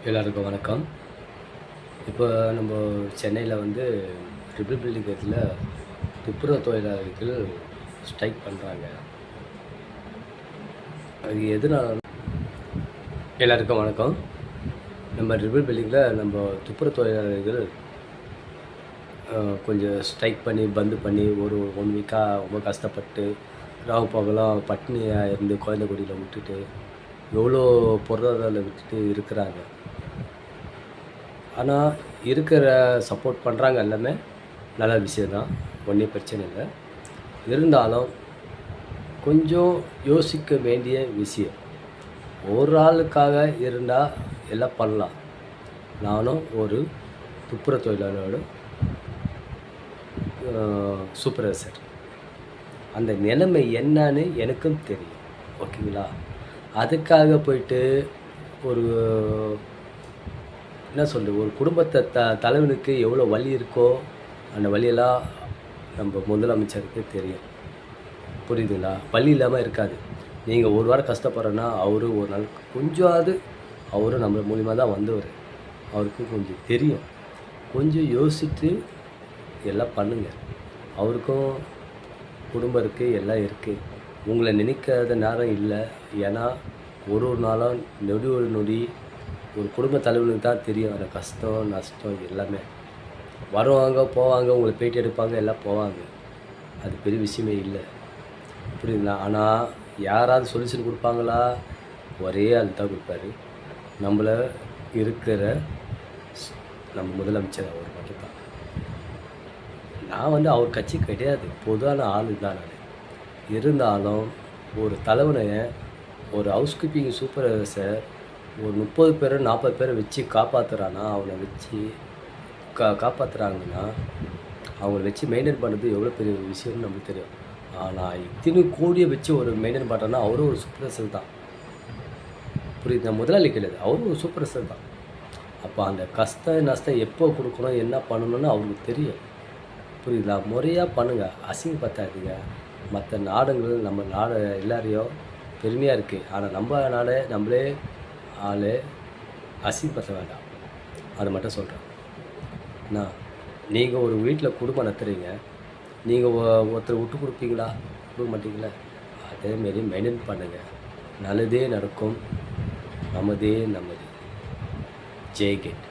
எல்லாருக்கும் வணக்கம். இப்போ நம்ம சென்னையில் வந்து ரிப்பப்ளிக் டேல துப்புரவு தொழிலாளர்கள் ஸ்ட்ரைக் பண்ணுறாங்க. அது எதனால? எல்லாருக்கும் வணக்கம். நம்ம ரிப்பப்ளிக்கில் நம்ம துப்புரவு தொழிலாளர்கள் கொஞ்சம் ஸ்ட்ரைக் பண்ணி பந்து பண்ணி ஒரு 1 வீக்காக ரொம்ப கஷ்டப்பட்டு ராவு பகலாம் பட்னியாக இருந்து குழந்தை குடியில் விட்டுட்டு எவ்வளோ பொருளாதாரத்தில் விட்டுட்டு இருக்கிறாங்க. ஆனால் இருக்கிற சப்போர்ட் பண்ணுறாங்க, எல்லாமே நல்ல விஷயந்தான், ஒன்றும் பிரச்சனை இல்லை. இருந்தாலும் கொஞ்சம் யோசிக்க வேண்டிய விஷயம். ஒரு ஆளுக்காக இருந்தால் எல்லாம் பண்ணலாம். நானும் ஒரு துப்புரவு தொழிலாளரோட சூப்பர்வைசர். அந்த நிலைமை என்னன்னு எனக்கும் தெரியும், ஓகேங்களா? அதுக்காக போயிட்டு ஒரு என்ன சொல்கிறது, ஒரு குடும்பத்தை தலைவனுக்கு எவ்வளோ வலி இருக்கோ அந்த வலியெல்லாம் நம்ம முதலமைச்சருக்கு தெரியும், புரியுதுங்களா? வலி இல்லாமல் இருக்காது. நீங்கள் ஒரு வாரம் கஷ்டப்படுறோன்னா அவரு ஒரு நாள் கொஞ்சமாவது அவரும் நம்ம மூலிமா தான் வந்தவர், அவருக்கும் கொஞ்சம் தெரியும். கொஞ்சம் யோசித்து எல்லாம் பண்ணுங்கள். அவருக்கும் குடும்பம் இருக்குது, எல்லாம் இருக்குது. உங்களை நினைக்காத நேரம் இல்லை. ஏன்னா ஒரு நாளும் ஒரு நொடி ஒரு குடும்ப தலைவனுக்கு தான் தெரியும் அந்த கஷ்டம் நஷ்டம் எல்லாமே. வருவாங்க போவாங்க, உங்களை பேட்டி எடுப்பாங்க, எல்லாம் போவாங்க. அது பெரிய விஷயமே இல்லை, புரியுதுங்களா? ஆனால் யாராவது சொல்யூஷன் கொடுப்பாங்களா? ஒரே ஆள் தான் கொடுப்பாரு, நம்மள இருக்கிற நம்ம முதலமைச்சர் அவர் மட்டும்தான். நான் வந்து அவர் கட்சி கிடையாது, பொதுவான ஆள் தான் நான். இருந்தாலும் ஒரு தலைவனை, ஒரு ஹவுஸ் கீப்பிங் சூப்பர்வைசர் ஒரு 30 பேர் 40 பேரை வச்சு காப்பாற்றுறான்னா, அவனை வச்சு காப்பாற்றுறாங்கன்னா அவங்கள வச்சு மெயின்டைன் பண்ணுறது எவ்வளோ பெரிய விஷயம்னு நம்மளுக்கு தெரியும். ஆனால் இத்தனை கோடியை வச்சு ஒரு மெயின்டைன் பண்ணுறேன்னா அவரும் ஒரு சூப்பர்வைசர் தான், புரியுது? முதலாளி கிடையாது, அவரும் ஒரு சூப்பர்வைசர் தான். அப்போ அந்த கஷ்ட நஷ்டம் எப்போ கொடுக்கணும், என்ன பண்ணணும்னு அவருக்கு தெரியும், புரியுதா? முறையாக பண்ணுங்கள், அசிங்கப்படுத்தாதீங்க. மற்ற நாடுகள் நம்ம நாடு எல்லாரையும் பெருமையாக இருக்குது, ஆனால் நம்ம நாடை நம்மளே ஆள் அசிங்கப்படுத்த வேண்டாம், அதை மட்டும் சொல்கிறேன். நீங்கள் ஒரு வீட்டில் குடும்பம் நடத்துகிறீங்க, நீங்கள் ஒருத்தர் விட்டு கொடுப்பீங்களா? கொடுக்க மாட்டீங்களா? அதேமாரி மெயின்டைன் பண்ணுங்கள், நல்லதே நடக்கும், நமதே நமது. ஜெய் கேட்.